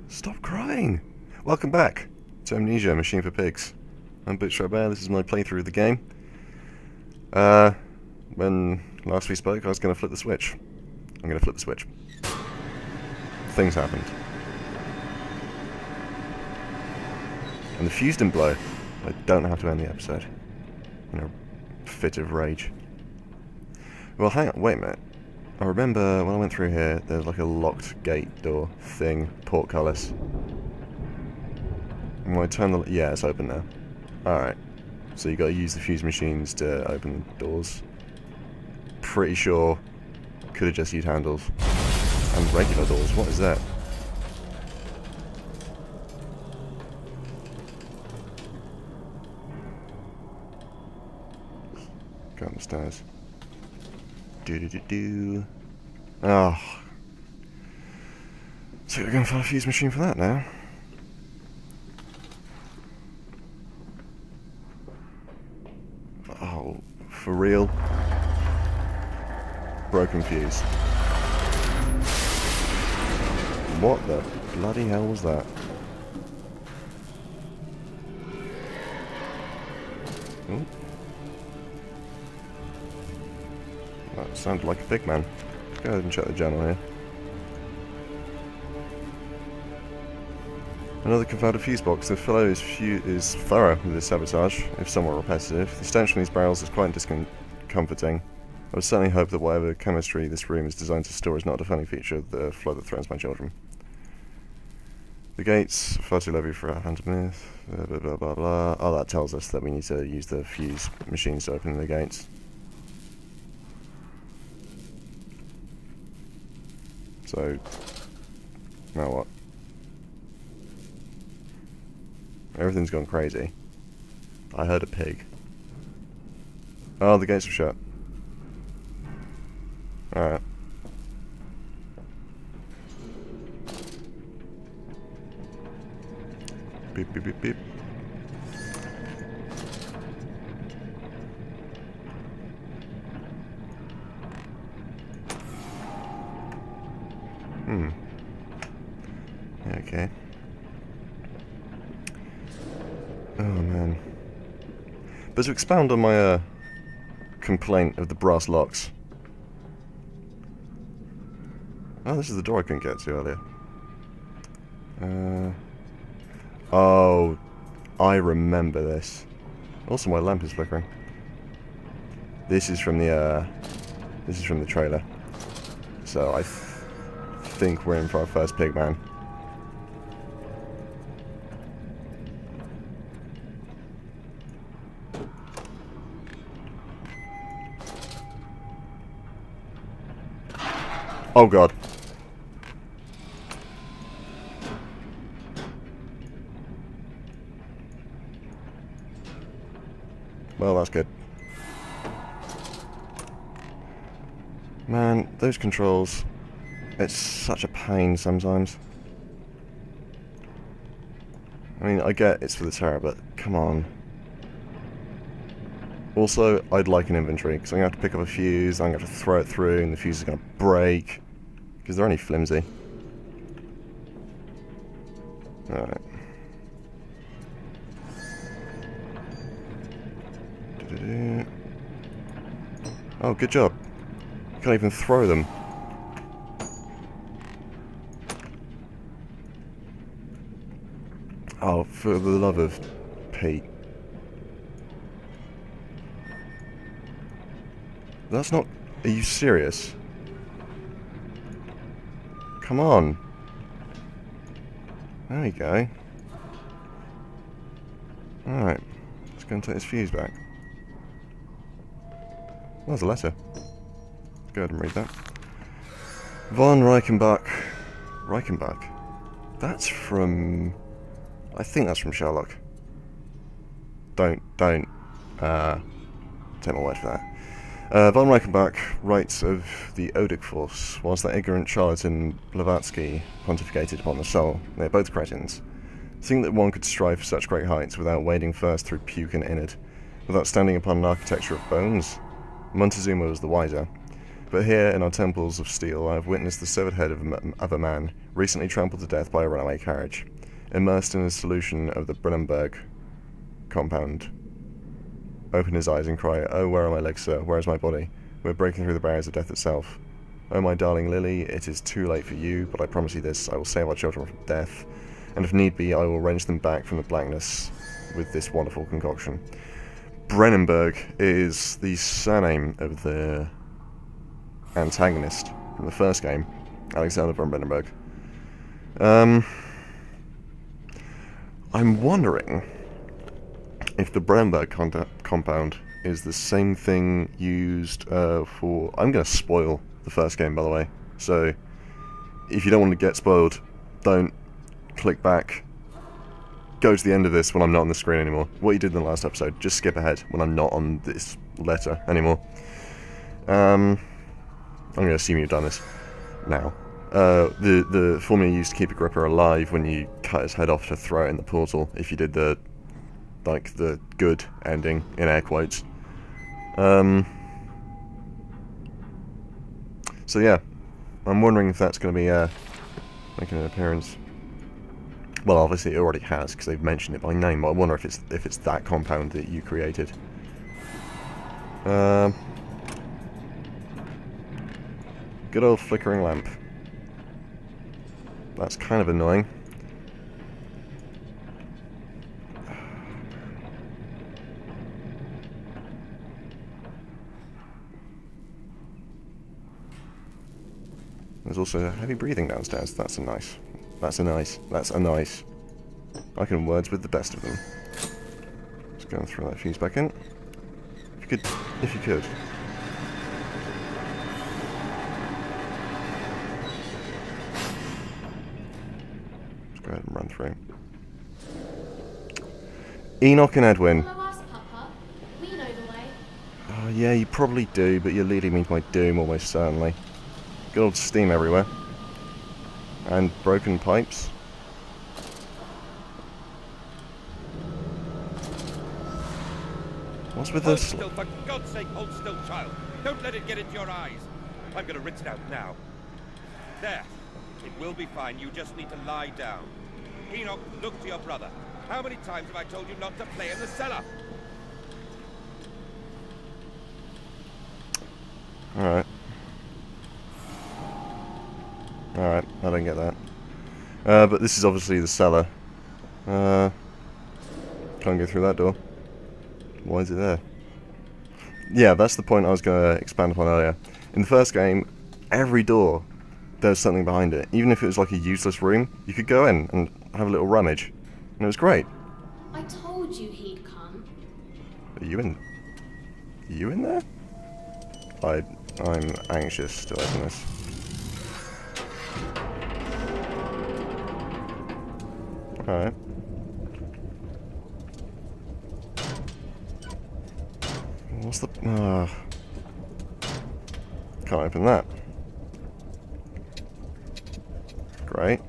Stop crying! Welcome back to Amnesia, Machine for Pigs. I'm Bootstrap Bear, this is my playthrough of the game. When last we spoke, I was going to flip the switch. I'm going to flip the switch. Things happened. And the fuse didn't blow. I don't have to end the episode in a fit of rage. Well, hang on, wait a minute. I remember when I went through here, there's like a locked gate door thing, portcullis. And when I turn the... yeah, it's open now. Alright. So you got to use the fuse machines to open the doors. Pretty sure could have just used handles. And regular doors, what is that? Go up the stairs. Do. Oh. So we're going to find a fuse machine for that now. Oh, for real? Broken fuse. What the bloody hell was that? Ooh. That sounded like a big man. Go ahead and check the journal here. Another confounded fuse box. The fellow is thorough with his sabotage, if somewhat repetitive. The stench from these barrels is quite discomforting. I would certainly hope that whatever chemistry this room is designed to store is not a defining feature of the flow that threatens my children. The gates, far too heavy for a hand to move, blah blah blah blah. Oh, that tells us that we need to use the fuse machines to open the gates. So, now what? Everything's gone crazy. I heard a pig. Oh, the gates are shut. Alright. Beep, beep, beep, beep. Okay. Oh man. But to expound on my complaint of the brass locks. Oh, this is the door I couldn't get to earlier. Oh, I remember this. Also, my lamp is flickering. This is from the trailer. So I think we're in for our first pig man. Oh god. Well, that's good. Man, those controls, it's such a pain sometimes. I mean, I get it's for the terror, but come on. Also, I'd like an inventory, because I'm going to have to pick up a fuse, I'm going to have to throw it through, and the fuse is going to break, because they're only flimsy. Alright. Oh, good job. You can't even throw them. Oh, for the love of Pete. That's not... Are you serious? Come on. There we go. Alright. Let's go and take this fuse back. Oh, there's a letter. Let's go ahead and read that. Von Reichenbach. Reichenbach? That's from... I think that's from Sherlock. Don't take my word for that. Von Reichenbach writes of the Odic Force, whilst that ignorant charlatan Blavatsky pontificated upon the soul. They're both cretins. Think that one could strive for such great heights without wading first through puke and innard, without standing upon an architecture of bones? Montezuma was the wiser. But here in our temples of steel, I have witnessed the severed head of a man, recently trampled to death by a runaway carriage, immersed in a solution of the Brennenberg compound. Open his eyes and cry, "Oh, where are my legs, sir? Where is my body? We're breaking through the barriers of death itself. Oh, my darling Lily, it is too late for you, but I promise you this, I will save our children from death, and if need be, I will wrench them back from the blackness with this wonderful concoction." Brennenberg is the surname of the antagonist from the first game, Alexander von Brennenberg. I'm wondering if the Brennenberg compound is the same thing used for... I'm going to spoil the first game, by the way, so if you don't want to get spoiled, don't click back. Go to the end of this when I'm not on the screen anymore. What you did in the last episode, just skip ahead when I'm not on this letter anymore. I'm going to assume you've done this now. The formula used to keep a gripper alive when you cut his head off to throw it in the portal, if you did the good ending, in air quotes. So yeah, I'm wondering if that's going to be making an appearance. Well, obviously it already has, because they've mentioned it by name, but I wonder if it's that compound that you created. Good old flickering lamp. That's kind of annoying. There's also heavy breathing downstairs. That's a nice. I can words with the best of them. Just go and throw that fuse back in. If you could. Just go ahead and run through. Enoch and Edwin. Follow us, Papa. We know the way. Oh yeah, you probably do, but you're leading me to my doom almost certainly. Good old steam everywhere. And broken pipes. What's with Hold this? still, for God's sake, hold still, child. Don't let it get into your eyes. I'm gonna rinse it out now. There. It will be fine. You just need to lie down. Enoch, look to your brother. How many times have I told you not to play in the cellar? Alright. Alright, I don't get that. But this is obviously the cellar. Can't go through that door. Why is it there? Yeah, that's the point I was going to expand upon earlier. In the first game, every door, there's something behind it. Even if it was like a useless room, you could go in and have a little rummage. And it was great. I told you he'd come. Are you in? Are you in there? I'm anxious to open this. Alright. What's the... can't open that. Great.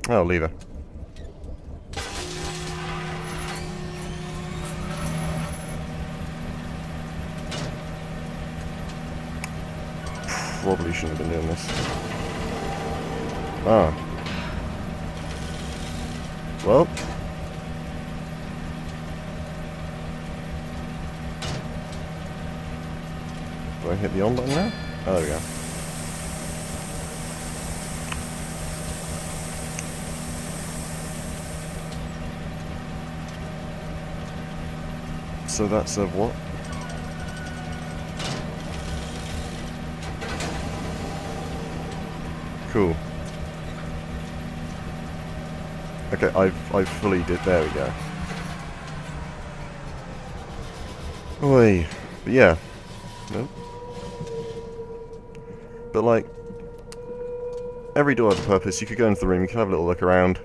Oh, lever. Probably shouldn't have been doing this. Ah. Well. Do I hit the on button now? Oh, there we go. So that's a what? Cool. Okay, I've fully did. There we go. Oi. But yeah. Nope. But like, every door had a purpose. You could go into the room, you could have a little look around,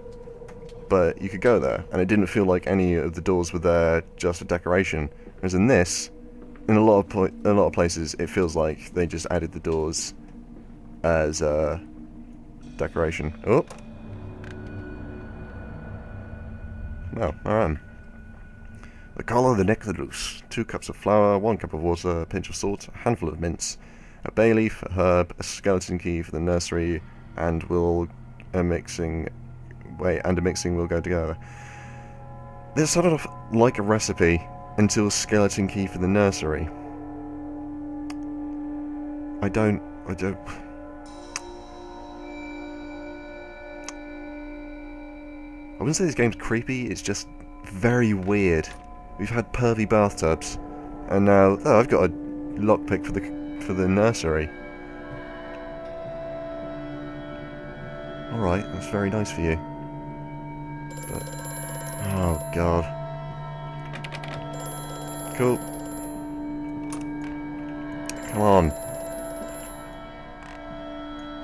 but you could go there, and it didn't feel like any of the doors were there just for decoration. Whereas in this, in a lot of places, it feels like they just added the doors as decoration. Oh. No, alright. The collar, the neck, the loose. 2 cups of flour, 1 cup of water, a pinch of salt, a handful of mince, a bay leaf, a herb, a skeleton key for the nursery, and a mixing will go together. This started off like a recipe until skeleton key for the nursery. I don't... I wouldn't say this game's creepy, it's just very weird. We've had pervy bathtubs, and now... Oh, I've got a lockpick for the nursery. Alright, that's very nice for you. But... Oh, God. Cool. Come on.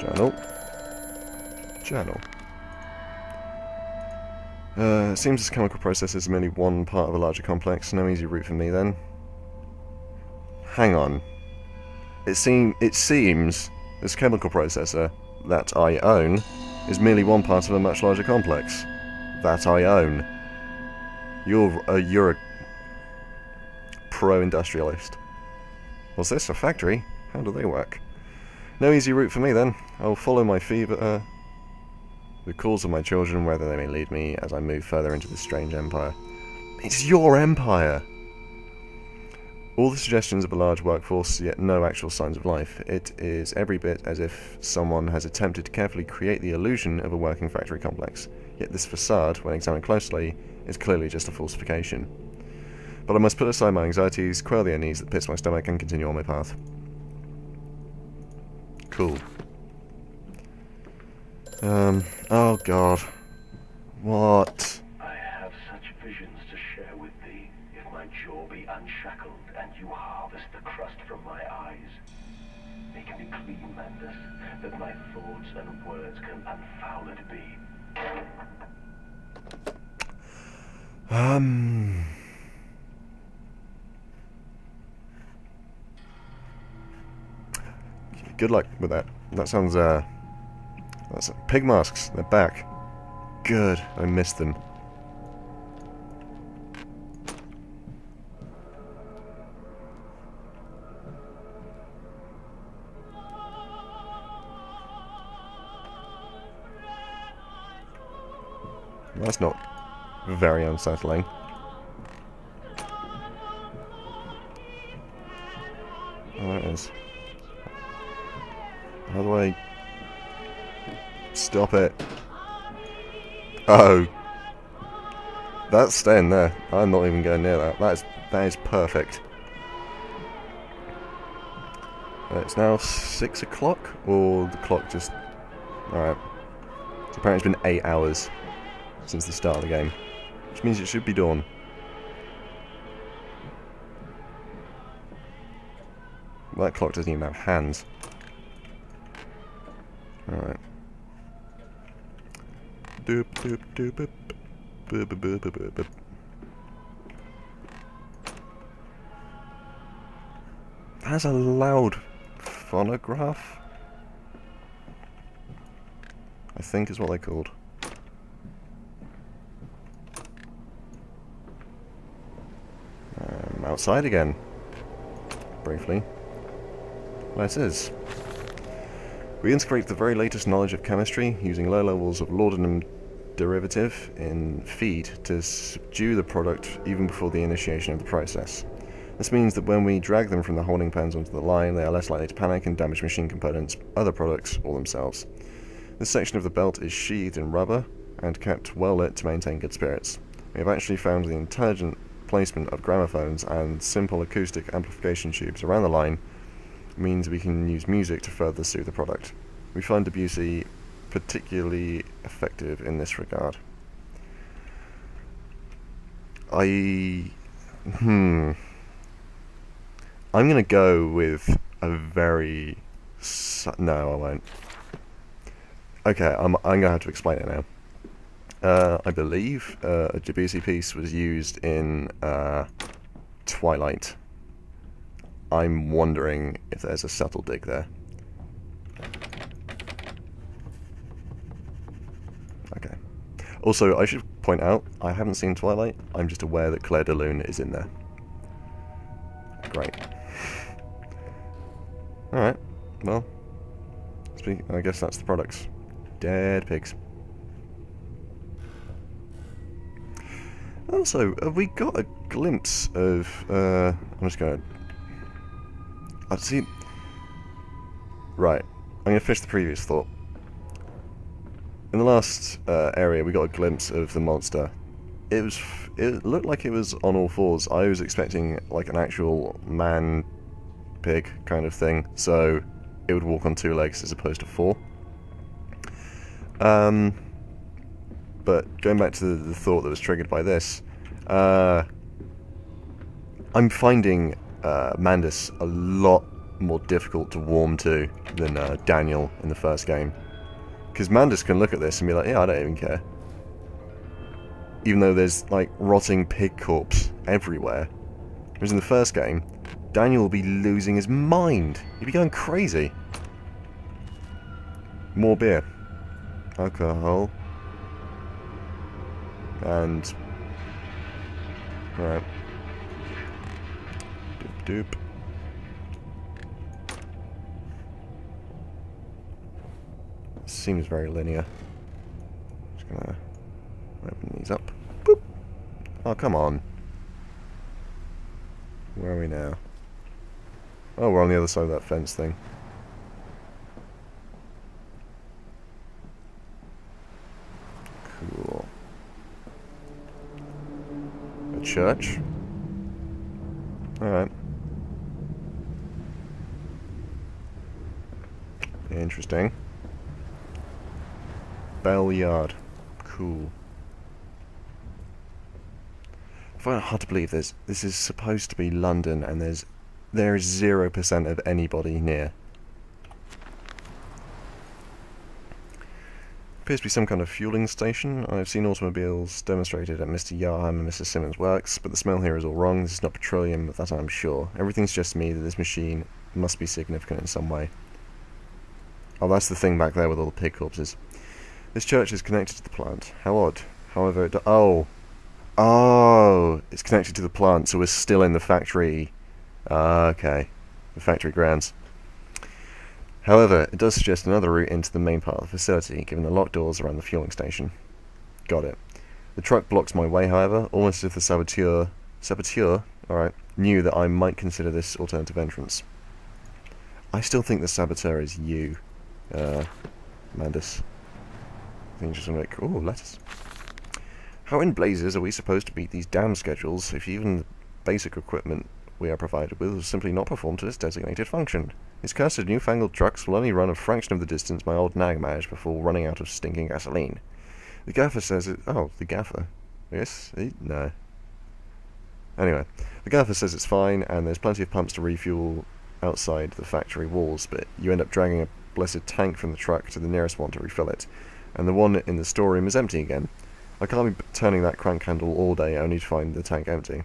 Journal. Journal. It seems this chemical process is merely one part of a larger complex. No easy route for me, then. Hang on. It seems this chemical processor that I own is merely one part of a much larger complex that I own. You're a pro-industrialist. Was this a factory? How do they work? No easy route for me, then. I'll follow my fever, the calls of my children, whether they may lead me as I move further into this strange empire. It's your empire! All the suggestions of a large workforce, yet no actual signs of life. It is every bit as if someone has attempted to carefully create the illusion of a working factory complex. Yet this facade, when examined closely, is clearly just a falsification. But I must put aside my anxieties, quell the unease that pits my stomach, and continue on my path. Cool. Oh God. What? I have such visions to share with thee, if my jaw be unshackled and you harvest the crust from my eyes. Make me clean, Mandus, that my thoughts and words can unfouled be. Good luck with that. That sounds, that's pig masks. They're back. Good. I missed them. That's not very unsettling. Oh, that is. How do I... Stop it. Oh. That's staying there. I'm not even going near that. That is perfect. It's now 6 o'clock, or the clock just... Alright. So apparently it's been 8 hours since the start of the game, which means it should be dawn. That clock doesn't even have hands. Alright. Doop doop doop boop boop boop boop boop boop. That's a loud phonograph, I think is what they're called. Outside again. Briefly. Well, it is. We integrate the very latest knowledge of chemistry using low levels of laudanum derivative in feed to subdue the product even before the initiation of the process. This means that when we drag them from the holding pens onto the line, they are less likely to panic and damage machine components, other products, or themselves. This section of the belt is sheathed in rubber and kept well lit to maintain good spirits. We have actually found the intelligent placement of gramophones and simple acoustic amplification tubes around the line means we can use music to further soothe the product. We find Debussy particularly effective in this regard. I'm gonna go with a very... No, I won't. Okay, I'm gonna have to explain it now. I believe a Debussy piece was used in Twilight. I'm wondering if there's a subtle dig there. Okay. Also, I should point out, I haven't seen Twilight. I'm just aware that Claire de Lune is in there. Great. Alright, well, I guess that's the products. Dead pigs. Also, have we got a glimpse of, I'm just gonna... I see... Right, I'm gonna finish the previous thought. In the last area, we got a glimpse of the monster. It looked like it was on all fours. I was expecting, like, an actual man-pig kind of thing, so it would walk on 2 legs as opposed to 4. But going back to the thought that was triggered by this, I'm finding Mandus a lot more difficult to warm to than Daniel in the first game. Because Mandus can look at this and be like, yeah, I don't even care. Even though there's, like, rotting pig corpse everywhere. Whereas in the first game, Daniel will be losing his mind. He'd be going crazy. More beer. Alcohol. And... Right. Doop doop. Seems very linear. Just gonna open these up. Boop! Oh, come on. Where are we now? Oh, we're on the other side of that fence thing. Cool. A church? Alright. Interesting. Bell Yard. Cool. I find it hard to believe this is supposed to be London and there is 0% of anybody near. Appears to be some kind of fueling station. I've seen automobiles demonstrated at Mr. Yarham and Mr. Simmons' works, but the smell here is all wrong. This is not petroleum, but that I'm sure. Everything suggests to me that this machine must be significant in some way. Oh, that's the thing back there with all the pig corpses. This church is connected to the plant. How odd. However, oh, it's connected to the plant, so we're still in the factory. Okay, the factory grounds. However, it does suggest another route into the main part of the facility, given the locked doors around the fueling station. Got it. The truck blocks my way, however, almost as if the saboteur, alright, knew that I might consider this alternative entrance. I still think the saboteur is you, Mandus. I think you just want to make... Ooh, letters. How in blazes are we supposed to beat these damn schedules if even the basic equipment we are provided with will simply not perform to its designated function? These cursed newfangled trucks will only run a fraction of the distance my old nag managed before running out of stinking gasoline. The gaffer says it... Oh, the gaffer. Yes? No. Anyway, the gaffer says it's fine, and there's plenty of pumps to refuel outside the factory walls, but you end up dragging a blessed tank from the truck to the nearest one to refill it, and the one in the storeroom is empty again. I can't be turning that crank handle all day only to find the tank empty.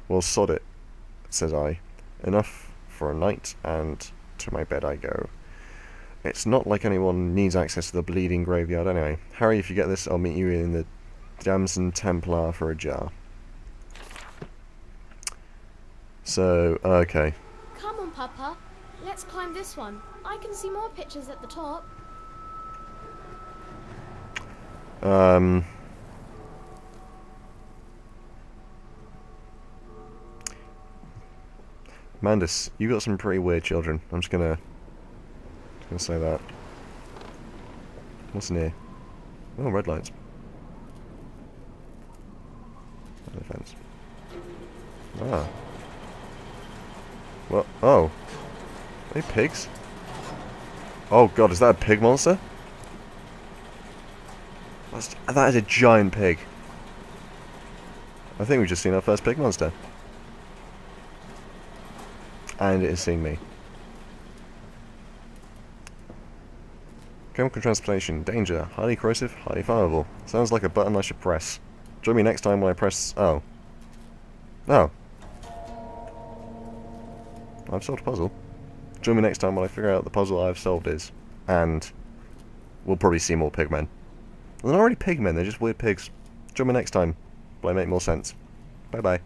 Well, sod it, says I. Enough for a night, and to my bed I go. It's not like anyone needs access to the bleeding graveyard anyway. Harry, if you get this, I'll meet you in the Damson Templar for a jar. So, okay. Come on, Papa. Let's climb this one. I can see more pictures at the top. Mandus, you got some pretty weird children. I'm just gonna say that. What's in here? Oh, red lights. No offense. Ah. What? Oh. Are they pigs? Oh god, is that a pig monster? That is a giant pig. I think we've just seen our first pig monster. And it has seen me. Chemical transportation. Danger. Highly corrosive. Highly flammable. Sounds like a button I should press. Join me next time when I press... Oh. Oh. I've solved a puzzle. Join me next time when I figure out the puzzle I've solved is. And we'll probably see more pigmen. They're not really pigmen, they're just weird pigs Join me next time, will I make more sense. Bye bye.